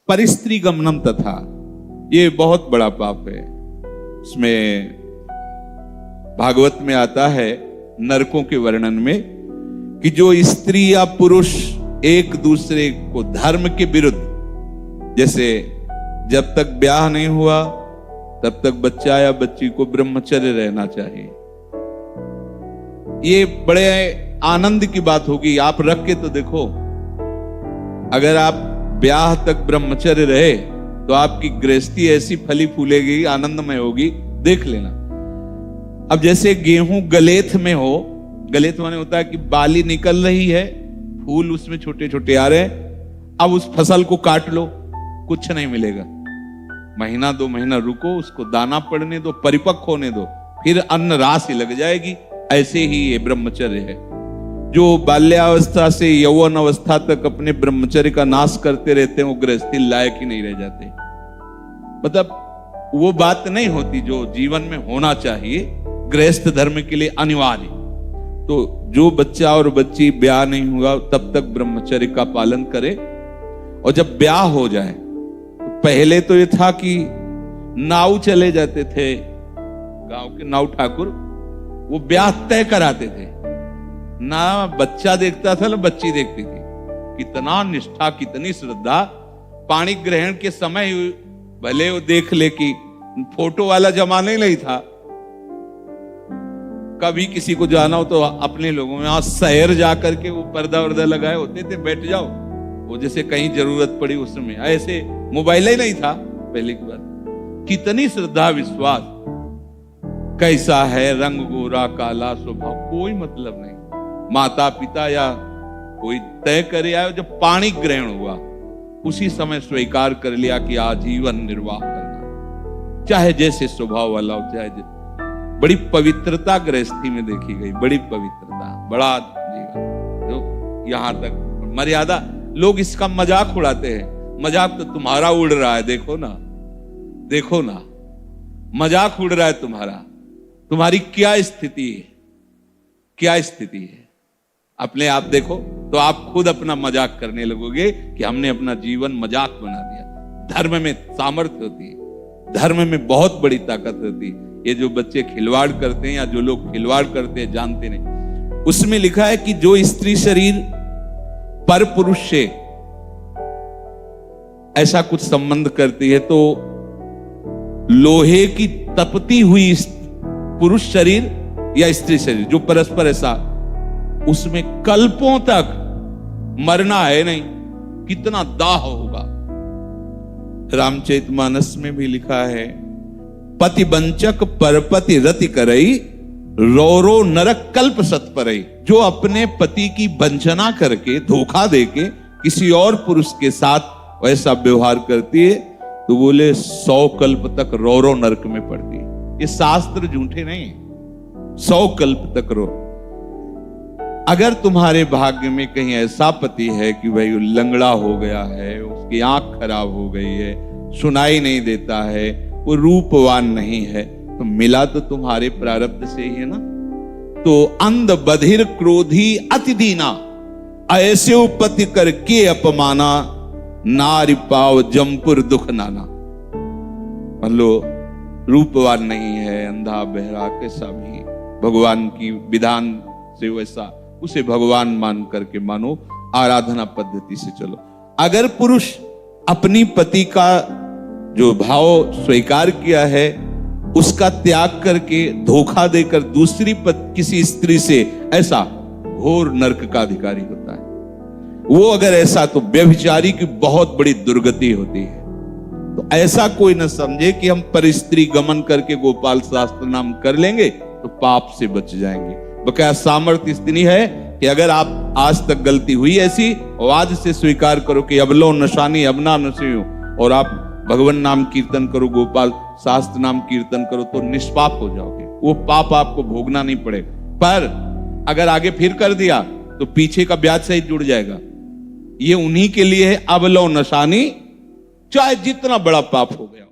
परिस्त्री गमनम तथा, ये बहुत बड़ा पाप है। इसमें भागवत में आता है नरकों के वर्णन में कि जो स्त्री या पुरुष एक दूसरे को धर्म के विरुद्ध, जैसे जब तक ब्याह नहीं हुआ तब तक बच्चा या बच्ची को ब्रह्मचर्य रहना चाहिए। ये बड़े आनंद की बात होगी। आप रख के तो देखो, अगर आप ब्याह तक ब्रह्मचर्य रहे तो आपकी गृहस्थी ऐसी फली फूलेगी, आनंदमय होगी, देख लेना। अब जैसे गेहूं गलेथ में हो, गलेथ माने होता है कि बाली निकल रही है, फूल उसमें छोटे छोटे आ रहे हैं, अब उस फसल को काट लो, कुछ नहीं मिलेगा। महीना 2 महीना रुको, उसको दाना पड़ने दो, परिपक्व होने दो, फिर अन्न राशि लग जाएगी। ऐसे ही ये ब्रह्मचर्य है। जो बाल्यावस्था से यौवन अवस्था तक अपने ब्रह्मचर्य का नाश करते रहते हैं, वो गृहस्थी लायक ही नहीं रह जाते। मतलब वो बात नहीं होती जो जीवन में होना चाहिए, गृहस्थ धर्म के लिए अनिवार्य। तो जो बच्चा और बच्ची ब्याह नहीं हुआ तब तक ब्रह्मचर्य का पालन करे, और जब ब्याह हो जाए तो पहले तो ये था कि नाव चले जाते थे, गांव के नाव ठाकुर, वो ब्याह तय कराते थे, ना बच्चा देखता था ना बच्ची देखती थी। कितना निष्ठा, कितनी श्रद्धा। पाणी ग्रहण के समय भले वो देख ले कि फोटो वाला जमाना ही नहीं था, कभी किसी को जाना हो तो अपने लोगों में, आज शहर जाकर के वो पर्दा वर्दा लगाए होते थे, बैठ जाओ, वो जैसे कहीं जरूरत पड़ी उस समय। ऐसे मोबाइल ही नहीं था पहले की बात। कितनी श्रद्धा, विश्वास। कैसा है, रंग गोरा काला, स्वभाव, कोई मतलब नहीं। माता पिता या कोई तय करे आयो। जब पाणी ग्रहण हुआ उसी समय स्वीकार कर लिया कि आजीवन निर्वाह करना, चाहे जैसे स्वभाव वाला हो, चाहे। बड़ी पवित्रता गृहस्थी में देखी गई, बड़ी पवित्रता, बड़ा जीवन। जो यहां तक मर्यादा, लोग इसका मजाक उड़ाते हैं। मजाक तो तुम्हारा उड़ रहा है, देखो ना, देखो ना, मजाक उड़ रहा है तुम्हारा। तुम्हारी क्या स्थिति है, क्या स्थिति है, अपने आप देखो तो आप खुद अपना मजाक करने लगोगे कि हमने अपना जीवन मजाक बना दिया। धर्म में सामर्थ्य होती है, धर्म में बहुत बड़ी ताकत होती है। ये जो बच्चे खिलवाड़ करते हैं या जो लोग खिलवाड़ करते हैं जानते नहीं। उसमें लिखा है कि जो स्त्री शरीर पर पुरुष से ऐसा कुछ संबंध करती है तो लोहे की तपती हुई पुरुष शरीर या स्त्री शरीर जो परस्पर ऐसा, उसमें कल्पों तक मरना है नहीं। कितना दाह होगा। रामचरितमानस में भी लिखा है, पति बंचक परपति रति करई, रौरो नरक कल्प सतपरई। जो अपने पति की वंचना करके, धोखा देके किसी और पुरुष के साथ वैसा व्यवहार करती है तो बोले 100 कल्प तक रौरो नरक में पड़ती है। ये शास्त्र झूठे नहीं, 100 कल्प तक रो। अगर तुम्हारे भाग्य में कहीं ऐसा पति है कि भाई लंगड़ा हो गया है, उसकी आंख खराब हो गई है, सुनाई नहीं देता है, वो रूपवान नहीं है, तो मिला तो तुम्हारे प्रारब्ध से ही है ना। तो अंध बधिर क्रोधी अति दीना, ऐसे उपति करके अपमाना, नारी पाव जमपुर दुख नाना। मान लो रूपवान नहीं है, अंधा बहरा कैसा भी, भगवान की विधान से वैसा, उसे भगवान मान करके मानो, आराधना पद्धति से चलो। अगर पुरुष अपनी पति का जो भाव स्वीकार किया है उसका त्याग करके धोखा देकर दूसरी किसी स्त्री से, ऐसा घोर नरक का अधिकारी होता है वो। अगर ऐसा तो व्यभिचारी की बहुत बड़ी दुर्गति होती है। तो ऐसा कोई न समझे कि हम परिस्त्री गमन करके गोपाल शास्त्र नाम कर लेंगे तो पाप से बच जाएंगे। बकाया सामर्थ्य इतनी है कि अगर आप आज तक गलती हुई ऐसी, और आज से स्वीकार करो कि अबलो नशानी अबना नशेयो, और आप भगवान नाम कीर्तन करो, गोपाल शास्त्र नाम कीर्तन करो, तो निष्पाप हो जाओगे। वो पाप आपको भोगना नहीं पड़ेगा। पर अगर आगे फिर कर दिया तो पीछे का ब्याज सहित जुड़ जाएगा। ये उन्हीं के लिए है, अबलो नशानी, चाहे जितना बड़ा पाप हो गया।